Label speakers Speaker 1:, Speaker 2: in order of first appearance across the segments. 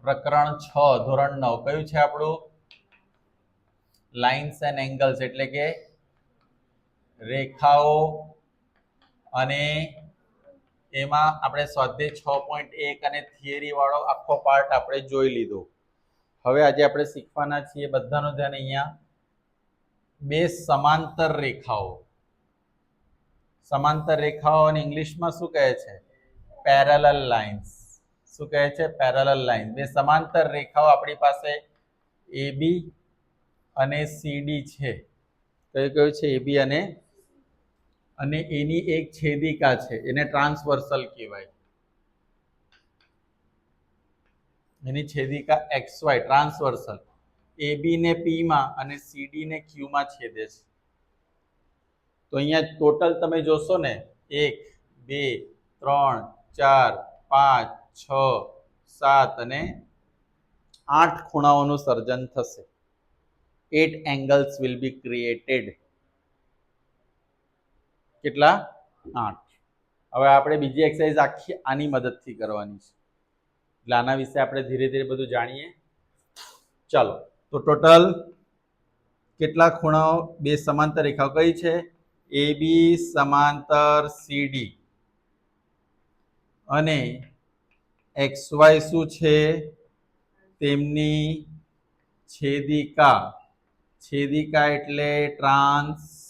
Speaker 1: પ્રકરણ 6 ધોરણ 9 કયું છે આપણું? લાઇન્સ એન્ડ એંગલ્સ એટલે કે રેખાઓ, અને એમાં આપણે સ્વાધ્યાય 6.1 અને થિયરી વાળો આખો પાર્ટ આપણે જોઈ લીધો. હવે આજે આપણે શીખવાના છીએ, બધાનું ધ્યાન અહીંયા, બે સમાંતર રેખાઓ. સમાંતર રેખાઓ અને ઇંગ્લિશમાં શું કહે છે? Parallel lines. શું કહે છે? Parallel line. બે સમાંતર રેખાઓ આપણી પાસે AB અને CD છે. કયું છે? AB અને એની એક છેદિકા છે, એને ટ્રાન્સવર્સલ કહેવાય. એની છેદિકા XY ટ્રાન્સવર્સલ. AB ને P માં અને CD ને Q માં છેદે છે. તો અહીંયા ટોટલ તમે જોશો ને 1 2 3 4 5 6 7 અને 8 ખૂણાઓનું સર્જન થશે. 8 angles will be created. કેટલા? 8. હવે આપણે બીજી એક્સરસાઇઝ આખી આની મદદથી કરવાની છે, એટલે આના વિશે આપણે ધીરે ધીરે બધું જાણીએ. ચાલો, તો ટોટલ કેટલા ખૂણાઓ? બે સમાંતર રેખાઓ કઈ છે? AB સમાંતર CD અને XY શું છે? તેમની છેદિકા. છેદિકા એટલે ટ્રાન્સવર્સલ,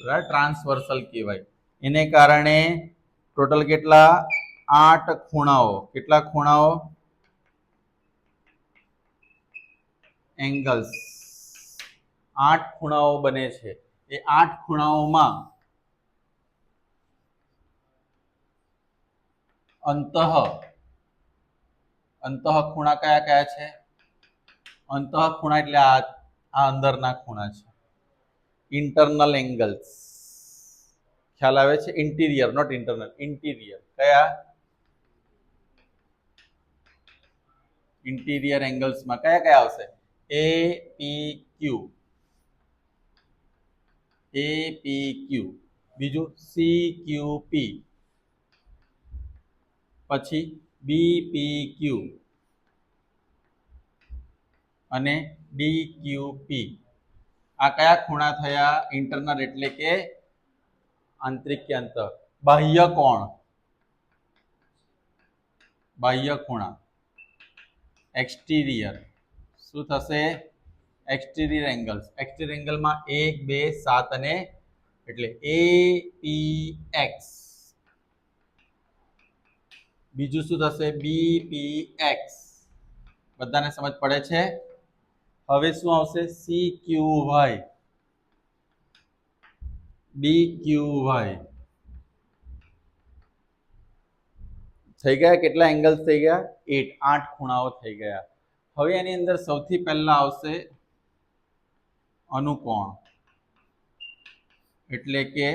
Speaker 1: રાઈટ? ટ્રાન્સવર્સલ કહેવાય. એને કારણે ટોટલ કેટલા? 8 ખૂણાઓ. કેટલા ખૂણાઓ? એંગલ્સ. 8 ખૂણાઓ બને છે. એ 8 ખૂણાઓમાં અંતઃ ખૂણા કયા કયા છે? અંતઃ ખૂણા એટલે આ અંદરના ખૂણા છે. Internal angles. ખ્યાલ આવે છે? Interior, not internal, interior. કયા? ઇન્ટિરિયર એંગલ્સમાં કયા કયા આવશે? APQ. APQ. બીજું CQP. પછી BPQ અને DQP. આ કયા ખૂણા થયા? ઇન્ટરનલ એટલે કે આંતરિક કે અંતઃ. બાહ્ય કોણ, બાહ્ય ખૂણા. એક્સટીરિયર. શું થશે? Exterior angles. એક્સટીરિયર એંગલમાં 1 2 7 અને એટલે APX. બીજું શું થશે? BPX. બધાને સમજ પડે છે? હવે શું આવશે? CQY, DQY. થઈ ગયા? કેટલા એંગલ્સ થઈ ગયા? 8 ખૂણાઓ થઈ ગયા. હવે એની અંદર સૌથી પહેલા આવશે અનુકોણ, એટલે કે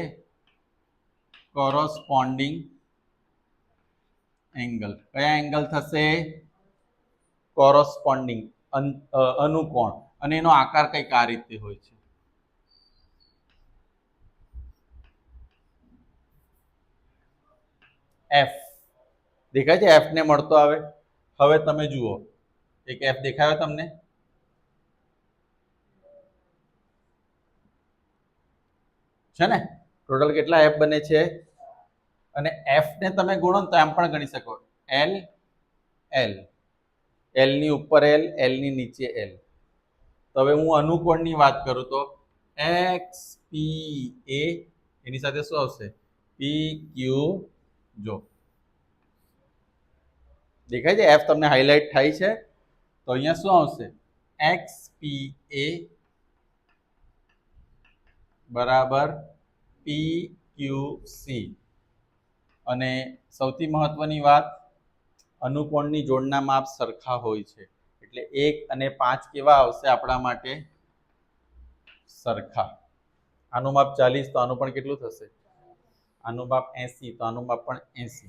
Speaker 1: કોરોસ્પોન્ડિંગ એંગલ. કયા એંગલ થશે? કોરોસ્પોન્ડિંગ, અનુકોણ. અને એનો આકાર કંઈક આ રીતે હોય છે. F દેખાય છે? F ને મળતો આવે. હવે તમે જુઓ, એક F દેખાયો તમને? છે ને? ટોટલ કેટલા F બને છે? અને F ને તમે ગુણો તો એમ પણ ગણી શકો, L L. L ની ઉપર L, L ની નીચે L. તો હવે હું અનુકોણની વાત કરું તો XPA, એની સાથે શું આવશે? PQ. જો દેખાય છે? F તમને હાઇલાઇટ થાય છે? તો અહીંયા શું આવશે? XPA બરાબર PQC. અને સૌથી મહત્વની વાત, અનુકોણની જોડના માપ સરખા હોય છે, એટલે 1 અને 5 કેવા આવશે આપણા માટે? સરખા. આનું માપ 40 તો આનું પણ કેટલું થશે? આનું માપ 80 તો આનું માપ પણ 80.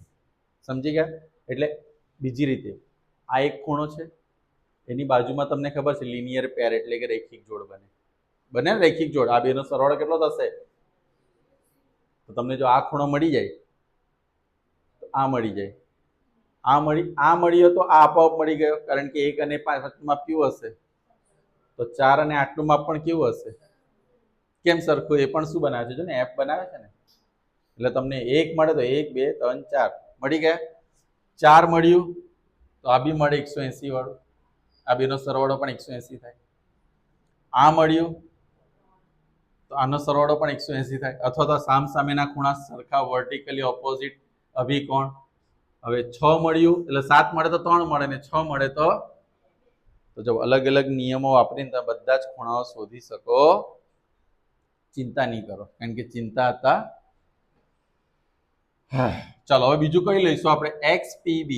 Speaker 1: સમજી ગયા? એટલે બીજી રીતે, આ એક ખૂણો છે, એની બાજુમાં તમને ખબર છે લિનિયર પેર એટલે કે રૈખિક જોડ બને. બને ને રૈખિક જોડ? આ બેનો સરવાળો કેટલો થશે? તો તમને જો આ ખૂણો મળી જાય તો આ મળી જાય, આ મળ્યો તો આ આપોઆપ મળી ગયો, કારણ કે 1 અને 5 માપ કેવું હશે? તો 4 અને 8નું માપ પણ કેવું હશે? કેમ સરખું? એ પણ શું બનાવે છે? જો ને એફ બનાવે છે ને, એટલે તમને 1 મળે તો 1 2 3 4 મળી ગયા. 4 મળ્યું તો આ બી મળે 180 વાળું, આ બેનો સરવાળો પણ 180 થાય. આ મળ્યું તો આનો સરવાળો પણ 180 થાય, અથવા તો સામસામેના ખૂણા સરખા વર્ટિકલી ઓપોઝિટ અભિકોણ. હવે 6 મળ્યું એટલે 7 મળે તો 3 મળે ને 6 મળે તો જો અલગ અલગ નિયમો વાપરીને તમે બધા જ ખૂણાઓ શોધી શકો. ચિંતા નહીં કરો, કારણ કે ચિંતા હતા. ચાલો હવે બીજું કઈ લઈશું આપણે? XPB.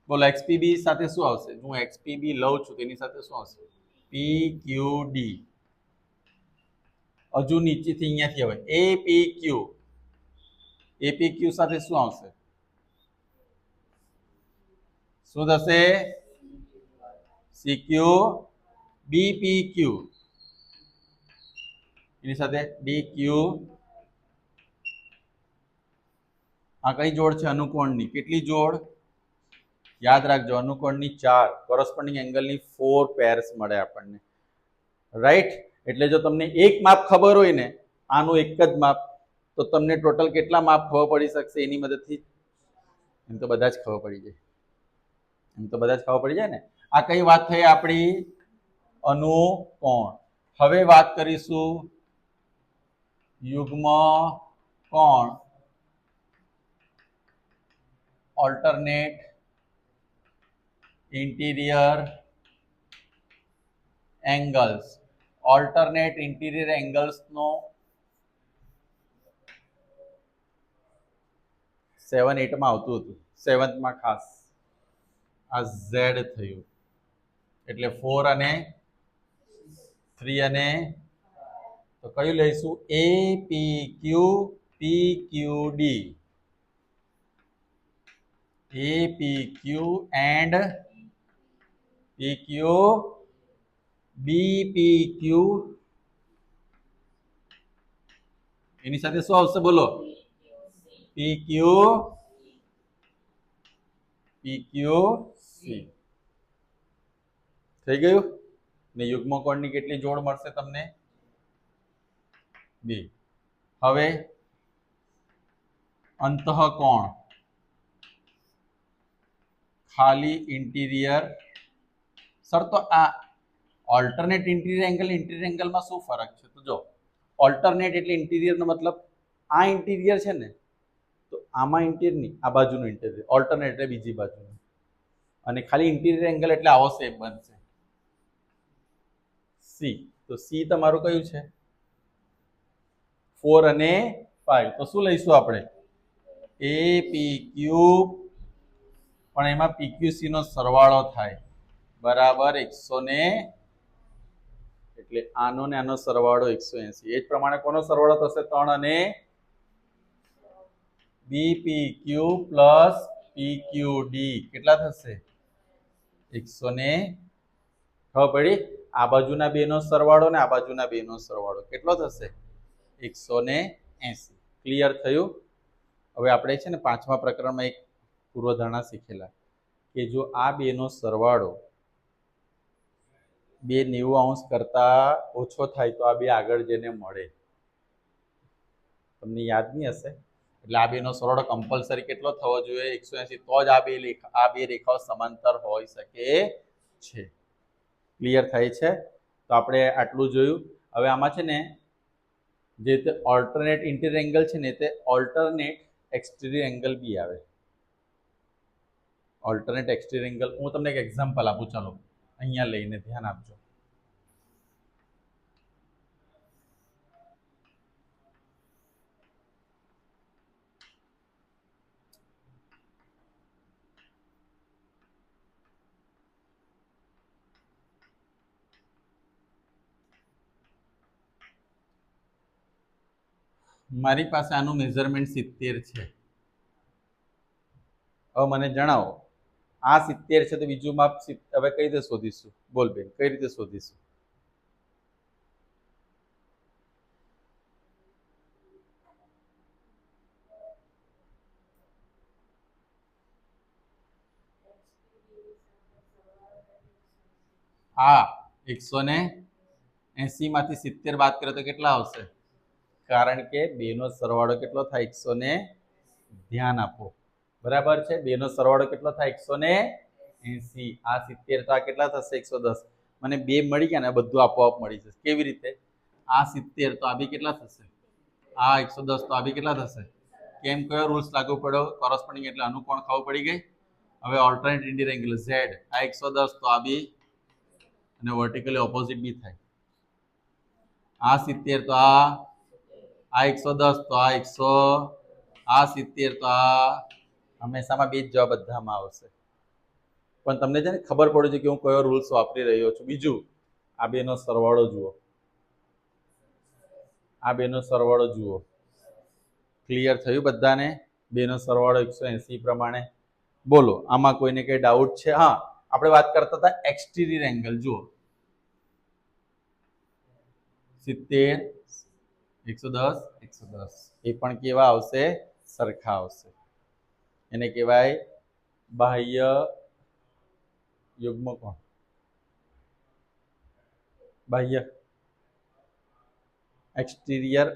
Speaker 1: બોલો XPB સાથે શું આવશે? હું XPB લઉં છું તેની સાથે શું આવશે? PQD. હજુ નીચેથી અહીંયાથી હવે APQ. APQ સાથે શું આવશે? શું થશે? CQ BPQ. એની સાથે DQ. આ કઈ જોડ છે? અનુકોણની. કેટલી જોડ? યાદ રાખજો, અનુકોણની 4, કોરસ્પોન્ડિંગ એંગલની 4 પેર્સ મળે આપણને, રાઈટ? એટલે જો તમને એક માપ ખબર હોય ને, આનું એક જ માપ, તો તમને ટોટલ કેટલા માપ ખબર પડી શકશે એની મદદથી? એમ તો બધા જ ખબર પડી જાય, એમ તો બધા જ ખબર પડી જાય ને. આ કઈ વાત થઈ આપણી? અનુકોણ. હવે વાત કરીશું યુગ્મ કોણ, alternate interior angles. Alternate interior angles નો 7 8 માં આવતું હતું, 7th માં ખાસ આ Z થયું, એટલે 4 અને 3 અને તો કયું લઈશું? APQ PQD. APQ and PQ BPQ. એની સાથે શું આવશે? બોલો. PQC. થઈ ગયું ને? યુગ્મ કોણની કેટલી જોડ મળશે તમને? 2. હવે અંતઃકોણ, ખાલી ઇન્ટિરિયર. સર તો આ ઓલ્ટરનેટ ઇન્ટિરિયર એંગલ, ઇન્ટિરિયર એંગલમાં શું ફરક છે? તો જો, ઓલ્ટરનેટ એટલે ઇન્ટિરિયરનો મતલબ આ ઇન્ટિરિયર છે ને, તો આમાં ઇન્ટિરિયર નહીં, આ બાજુનું ઇન્ટિરિયર. ઓલ્ટરનેટ એટલે બીજી બાજુનું. અને ખાલી ઇન્ટિરિયર એંગલ એટલે આવો શેપ બનશે, સી. તો સી તમારું કયું છે? 4 અને 5. તો શું લઈશું આપણે? APQ, પણ એમાં PQC નો સરવાળો થાય બરાબર 100, એટલે આનો ને આનો સરવાળો 180. એ જ પ્રમાણે કોનો સરવાળો થશે? 3 અને BPQ પ્લસ PQD કેટલા થશે? 100. ખબર પડી? આ બાજુના બેનો સરવાળો ને આ બાજુના બેનો સરવાળો કેટલો થશે? 180. ક્લિયર થયું? હવે આપણે છે ને 5મા પ્રકરણમાં એક પૂર્વધારણા શીખેલા કે જો આ બેનો સરવાળો 290 કરતા ઓછો થાય તો આ બે આગળ જઈને મળે. તમને યાદ નહીં હશે? એટલે આ બેનો સરવાળો કમ્પલસરી કેટલો થવો જોઈએ? 180. તો જ આ બે રેખાઓ સમાંતર હોઈ શકે છે. ક્લિયર થાય છે? તો આપણે આટલું જોયું. હવે આમાં છે ને જે તે ઓલ્ટરનેટ ઇન્ટિરિયર એંગલ છે ને, તે ઓલ્ટરનેટ એક્સટિરિયર એંગલ બી આવે. ઓલ્ટરનેટ એક્સટિરિયર એંગલ હું તમને એક એક્ઝામ્પલ આપું, ચાલો અહીંયા લઈને ધ્યાન આપજો. મારી પાસે આનું મેઝરમેન્ટ 70 છે. હવે મને જણાવો, આ 70 છે તો બીજું માપ હવે કઈ રીતે શોધીશું? બોલ બેન, કઈ રીતે શોધીશું? આ 180 માંથી 70 બાદ કરે તો કેટલા આવશે? કારણ કે બેનો સરવાળો કેટલો થાય? 100 ધ્યાન આપો, બરાબર છે. બેનો સરવાળો કેટલો થાય? 180. આ 70 તો આ કેટલા થશે? 110. મને બે મળી ગયા ને, બધું આપોઆપ મળી જશે. કેવી રીતે? આ 70 તો આ બી કેટલા થશે? આ 110 તો આ બી કેટલા થશે? કેમ? કયો રૂલ્સ લાગુ પડ્યો? કોરસ્પોન્ડિંગ એટલે અનુકોણ ખબર પડી ગઈ. હવે ઓલ્ટરનેટ ઇન્ટિરિયર એંગલ Z, આ 110 તો આ બી અને વર્ટિકલી ઓપોઝિટ બી થાય. આ 70 તો આ 110 તો આ 70 તો આ હંમેશામાં બે જ જવાબ બધામાં આવશે. પણ તમને છે ને ખબર પડે છે કે હું કયો રૂલ્સ વાપરી રહ્યો છું. બીજું, આ બેનો સરવાળો જુઓ, આ બેનો સરવાળો જુઓ. ક્લિયર થયું બધાને? બેનો સરવાળો 180 પ્રમાણે. બોલો, આમાં કોઈને કઈ ડાઉટ છે? હા, આપણે વાત કરતા હતા એક્સટીરિયર એંગલ. જુઓ 70, 110, 110 એ પણ કેવા આવશે? સરખા આવશે. એને કહેવાય બાહ્ય યુગ્મકોણ, બાહ્ય એક્સટીરિયર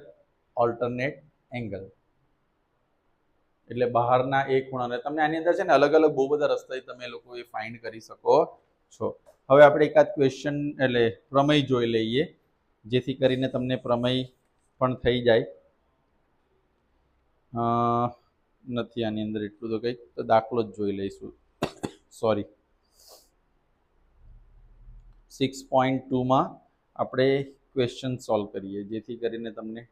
Speaker 1: ઓલ્ટરનેટ એંગલ. એટલે બહારના એક ખૂણાને તમને આની અંદર છે ને અલગ અલગ બહુ બધા રસ્તા તમે લોકો એ ફાઇન્ડ કરી શકો છો. હવે આપણે એકાદ ક્વેશ્ચન એટલે પ્રમેય જોઈ લઈએ, જેથી કરીને તમને પ્રમેય પણ થઈ જાય. નથી આની અંદર એટલું તો કંઈક, તો દાખલો જ જોઈ લઈશું. સોરી, 6.2 આપણે ક્વેશ્ચન સોલ્વ કરીએ, જેથી કરીને તમને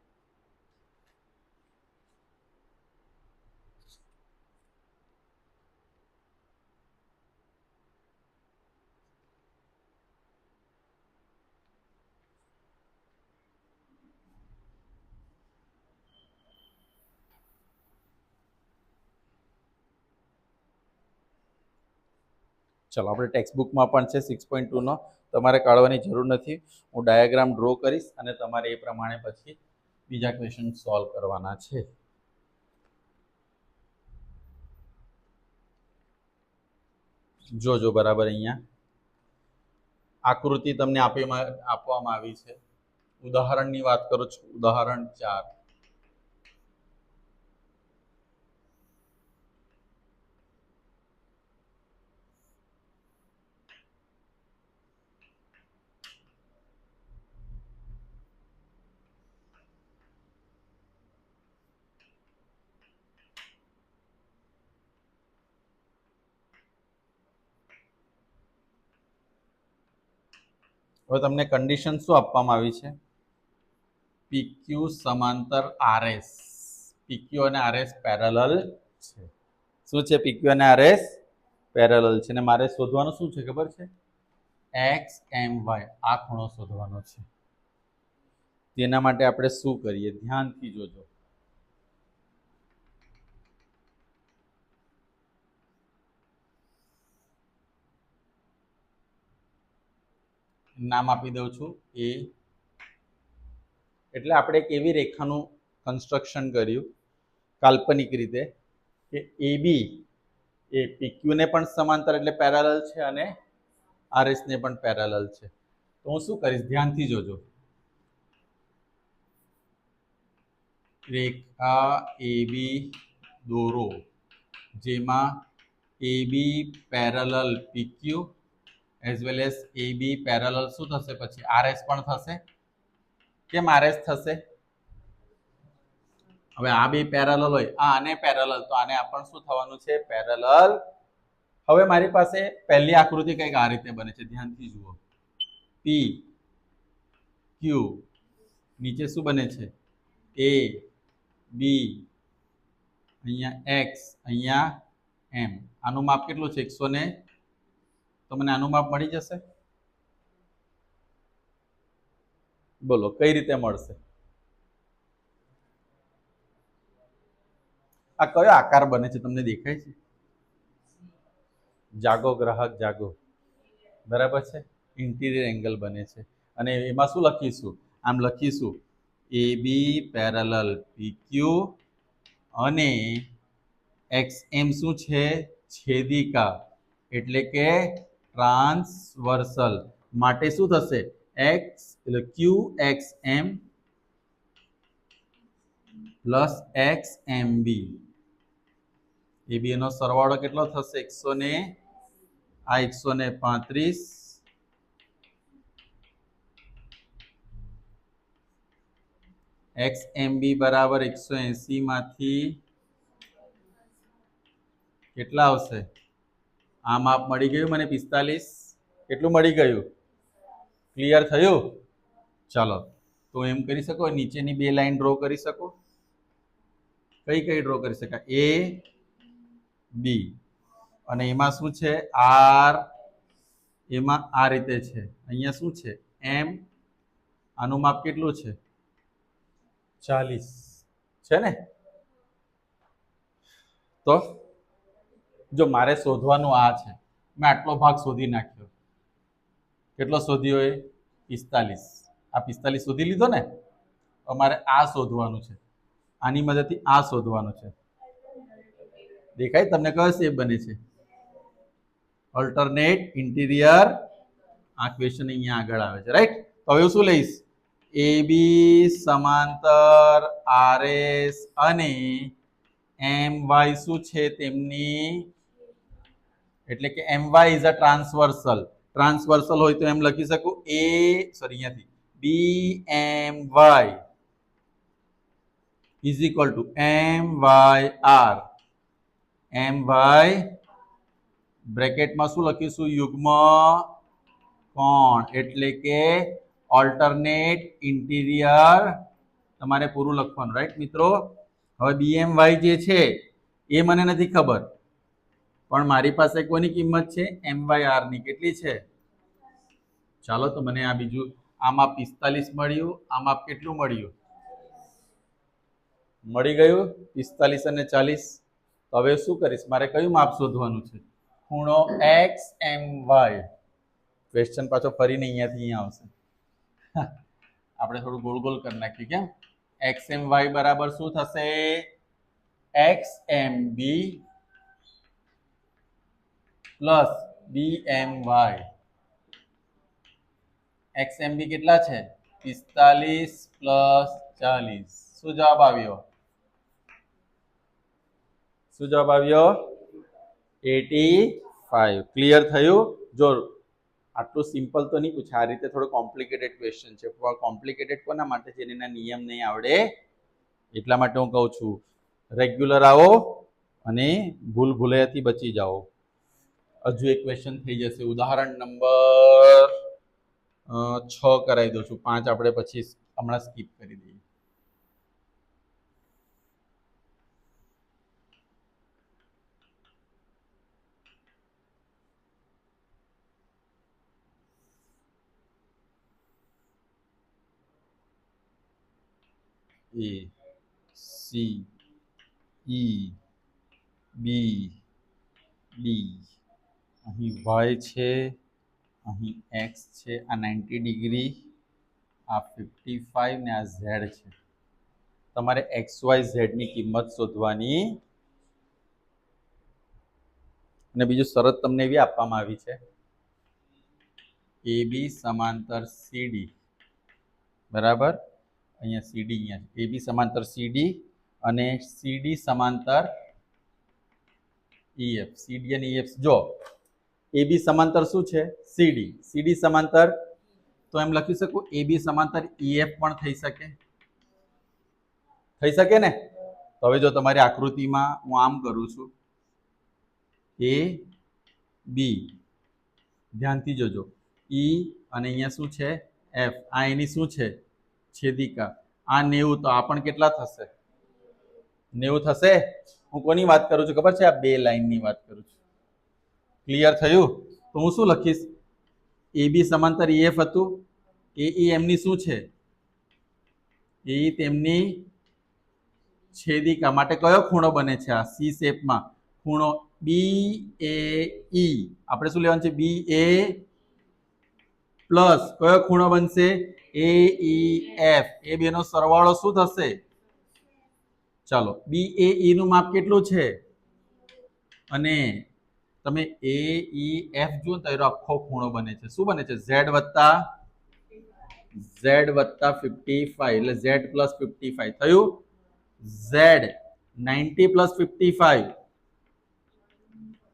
Speaker 1: ચલો, આપણે ટેક્સ્ટબુકમાં પણ છે 6.2 તમારે કાઢવાની જરૂર નથી. હું ડાયાગ્રામ ડ્રો કરીશ અને તમારે એ પ્રમાણે પછી બીજા ક્વેશ્ચન સોલ્વ કરવાના છે. જોજો બરાબર. અહીંયા આકૃતિ તમને આપવામાં આવી છે. ઉદાહરણની વાત કરું છું. ઉદાહરણ 4. હવે તમને કન્ડિશન શું આપવામાં આવી છે? PQ સમાંતર RS. PQ અને RS પેરેલલ છે. શું છે? PQ અને RS પેરેલલ છે. અને મારે શોધવાનું શું છે ખબર છે? XMY. આ ખૂણો શોધવાનો છે. તેના માટે આપણે શું કરીએ? ધ્યાનથી જોજો. નામ આપી દઉં છું A. એટલે આપણે એક એવી રેખાનું કન્સ્ટ્રક્શન કર્યું કાલ્પનિક રીતે કે AB એ PQ ને પણ સમાંતર એટલે પેરેલલ છે અને RS ને પણ પેરેલલ છે. તો હું શું કરીશ? ધ્યાનથી જોજો. રેખા AB દોરો, જેમાં AB parallel PQ as well as AB parallel શું થશે? પછી RS પણ થશે. કેમ RS થશે? હવે આ બે પેરેલલ હોય, આ આને પેરેલલ, તો આને પણ શું થવાનું છે? પેરેલલ. હવે મારી પાસે પહેલી આકૃતિ કંઈક આ રીતે બને છે. ધ્યાનથી જુઓ. P Q નીચે શું બને છે? A B, અહીંયા X, અહીંયા M. આનું માપ કેટલું છે? 100 ને તો મને આનું માપ મળી જશે. બોલો કઈ રીતે મળશે? આ કયો આકાર બને છે? તમને દેખાય છે? જાગો ગ્રાહક જાગો. બરાબર છે. ઇન્ટિરિયર એંગલ બને છે. અને એમાં શું લખીશું? આમ લખીશું AB પેરેલલ PQ અને XM શું છે? છેદિકા, એટલે કે ટ્રાન્સવર્સલ. માટે શું થશે એક્સ એટલે ક્યુ એક્સ એમ પ્લસ એક્સ એમ બી એ બી નો સરવાળો કેટલો થશે 135 એક્સ એમ બી બરાબર 180 માંથી કેટલા આવશે આ માપ મળી ગયું મને 45 કેટલું મળી ગયું ક્લિયર થયું ચાલો તો એમ કરી શકો નીચેની બે લાઈન ડ્રો કરી શકો કઈ કઈ ડ્રો કરી શકાય એ બી અને એમાં શું છે આર એમાં આ રીતે છે અહીંયા શું છે એમ આનું માપ કેટલું છે 40 છે ને તો જો મારે શોધવાનું આ છે મેં આટલો ભાગ શોધી નાખ્યો કેટલો શોધ્યો એ 45 આ 45 શોધી લીધો ને અમારે આ શોધવાનું છે આની મદદથી આ શોધવાનું છે દેખાય તમને કયો શેપ બને છે ઓલ્ટરનેટ ઇન્ટિરિયર આ ક્વેશ્ચન અહીંયા આગળ આવે છે રાઈટ તો હવે શું લઈશ એ બી સમાંતર આર એસ અને એમ વાય શું છે તેમની એટલે કે એમ વાય ઇઝ અ ટ્રાન્સવર્સલ હોય તો એમ લખી શકું એ સોરી અહીંયાથી B M Y is equal to M Y R M Y બ્રેકેટમાં શું લખીશું યુગ્મ કોણ એટલે કે ઓલ્ટરનેટ ઇન્ટિરિયર તમારે પૂરું લખવાનું રાઈટ મિત્રો હવે બીએમવાય જે છે એ મને નથી ખબર પણ મારી પાસે કોની કિંમત છે એમ વાય આર ની કેટલી છે ચાલો તો મને આ બીજું આમાં 45 મળ્યું આમાં કેટલું મળ્યું મળી ગયું 45 અને 40 તો હવે શું કરીશ મારે કયું માપ શોધવાનું છે ખૂણો એક્સ એમ વાય ક્વેશ્ચન પાછો ફરીને અહીંયાથી અહીંયા આવશે આપણે થોડું ગોળ ગોળ કરી નાખ્યું કેમ એક્સ એમ વાય બરાબર શું થશે એક્સ એમ બી પ્લસ બી એમ વાય એક્સ એમ બી કેટલા છે 45 પ્લસ 40 શું જવાબ આવ્યો 85 ક્લિયર થયું જો આટલું સિમ્પલ તો નહીં પૂછે આ રીતે થોડો કોમ્પ્લિકેટેડ ક્વેશ્ચન છે કોમ્પ્લિકેટેડ કોના માટે છે એના નિયમ નહીં આવડે એટલા માટે હું કહું છું રેગ્યુલર આવો અને ભૂલ ભૂલૈયાથી બચી જાઓ હજુ એક ક્વેશ્ચન થઈ જશે ઉદાહરણ નંબર 6 કરાવી દઉં છું 5 આપણે પછી હમણાં સ્કીપ કરી દઈએ A C E B D અહીં y છે અહીં x છે આ 90 ડિગ્રી આ 55 ને આ z છે તમારે xyz ની કિંમત શોધવાની અને બીજું શરત તમને એવી આપવામાં આવી છે AB સમાંતર CD બરાબર અહીંયા CD અહીંયા AB સમાંતર CD અને CD સમાંતર EF CD અને EF જો AB સમાંતર શું છે CD સમાંતર તો એમ લખી શકું AB સમાંતર EF પણ થઈ શકે ને તો હવે જો તમારી આકૃતિમાં હું આમ કરું છું A B ધ્યાનથી જોજો E અને અહીંયા શું છે F આ એની શું છે છેદિકા આ 90 તો આ પણ કેટલા થશે 90 થશે હું કોની વાત કરું છું ખબર છે આ બે લાઈનની વાત કરું છું ક્લિયર થયું તો હું શું લખીશ AB સમાંતર EF હતું AE એમની શું છે AE તેમની છેદિકા માટે કયો ખૂણો બને છે આ સી શેપમાં ખૂણો BAE આપણે શું લેવાનું છે BA પ્લસ કયો ખૂણો બનશે AEF એ બેનો સરવાળો શું થશે ચાલો BAE નું માપ કેટલું છે અને તમે એ ઈ એફ જુઓ તો એનો આખો ખૂણો બને છે. શું બને છે? ઝેડ વત્તા 55 એટલે ઝેડ પ્લસ 55 થયું. ઝેડ 90 પ્લસ 55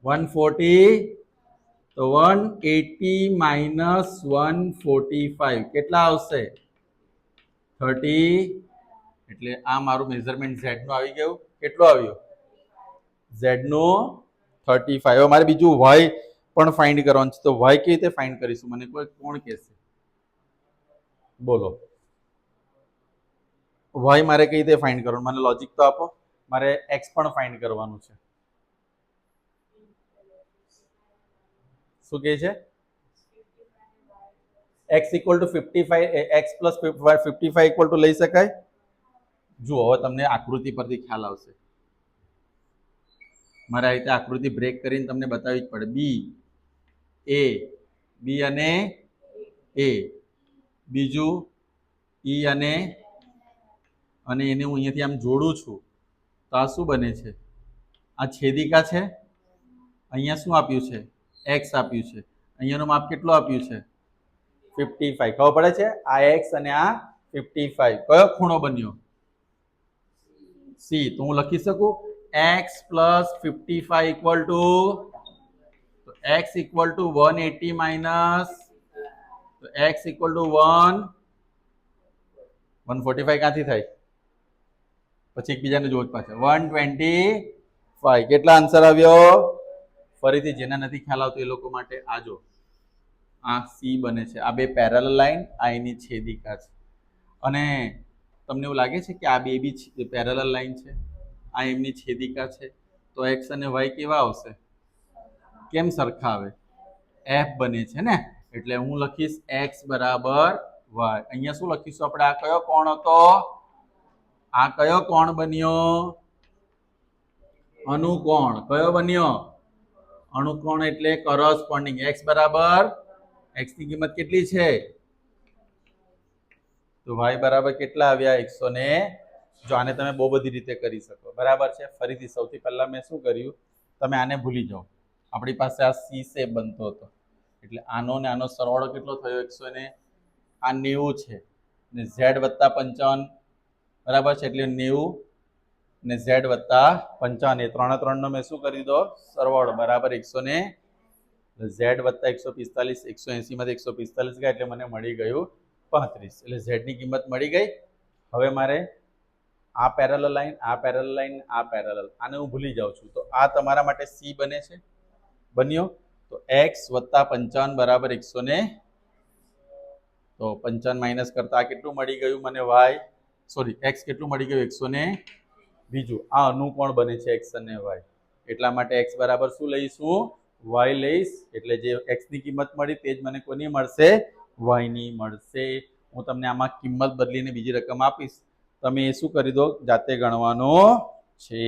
Speaker 1: 140 તો 180 માઇનસ 145 કેટલા આવશે? 30. એટલે આ મારું મેઝરમેન્ટ ઝેડ નું આવી ગયું. કેટલું આવ્યું? ઝેડ નું 35. હવે મારે બીજું વાય પણ ફાઇન્ડ કરવાનું છે. તો વાય કેવી રીતે ફાઇન્ડ કરીશું? મને કોણ કહેશે? બોલો. વાય મારે કઈ રીતે ફાઇન્ડ કરવાનું? મને લોજિક તો આપો. મારે એક્સ પણ ફાઇન્ડ કરવાનું છે. શું કહે છે? x equal to 55 x plus 55 equal to લઈ શકાય? જુઓ હવે તમને આકૃતિ પરથી ખ્યાલ આવશે. મારે આ રીતે આકૃતિ બ્રેક કરીને તમને બતાવવી જ પડે. બી અને એ, બીજું ઈ અને એને હું અહીંયાથી આમ જોડું છું તો આ શું બને છે? આ છેદિકા છે. અહીંયા શું આપ્યું છે? x આપ્યું છે. અહીંયાનું માપ કેટલું આપ્યું છે? 55. ખબર પડે છે? આ x અને આ 55 કયો ખૂણો બન્યો? સી. તો હું લખી શકું x plus 55 equal to x equal to 180 minus x equal to 145 ક્યાંથી થાય? પછી એકબીજાને જોડ પાછળ 125. કેટલા આન્સર આવ્યો? ફરીથી જેના નથી ખ્યાલ આવતો એ લોકો માટે આ જો આ સી બને છે. આ બે પેરેલલ લાઈન, આ એની છેદિકા છે. અને તમને એવું લાગે છે કે આ બે બી પેરેલલ લાઈન છે, આ એમની છેદિકા છે, તો એક્સ અને વાય કેવા આવશે? કેમ સરખા આવે? એફ બને છે ને. એટલે હું લખીશ એક્સ બરાબર વાય. અહીંયા શું લખીશું આપણે? આ કયો કોણ હતો? આ કયો કોણ બન્યો? અનુકોણ. કયો બન્યો? અનુકોણ એટલે કરસ્પોન્ડિંગ. x બરાબર x ની કિંમત કેટલી છે? તો y બરાબર કેટલા આવ્યા? 100. જો આને તમે બહુ બધી રીતે કરી શકો. બરાબર છે. ફરીથી સૌથી પહેલા મેં શું કર્યું? તમે આને ભૂલી જાઓ. આપણી પાસે આ સી શેપ બનતો હતો એટલે આનો ને આનો સરવાળો કેટલો થયો? 100 ને આ 90 છે ને ઝેડ વત્તા 55 બરાબર છે એટલે 90 ને ઝેડ વત્તા 55 એ 3 નો મેં શું કરી દો? સરવાળો બરાબર 100 ને ઝેડ વત્તા 145 180 માંથી 145 ગયા એટલે મને મળી ગયું 35. એટલે ઝેડ ની કિંમત મળી ગઈ. હવે મારે આ પેરેલલ લાઈન, આ પેરેલલ લાઈન, આ પેરેલલ, આને હું ભૂલી જાઉં છું. તો આ તમારા માટે સી બને છે. બન્યો. તો x વત્તા 55 બરાબર 100 ને તો 55 માઇનસ કરતા આ કેટલું મળી ગયું મને? y સોરી x કેટલું મળી ગયું? 100 ને બીજું આ અનુકોણ બને છે x અને y. એટલા માટે x બરાબર શું લઈશું? y લઈશ. એટલે જે x ની કિંમત મળી તે જ મને કોની મળશે? y ની મળશે. હું તમને આમાં કિંમત બદલીને બીજી રકમ આપીશ. તમે એ શું કરી દો? જાતે ગણવાનો છે.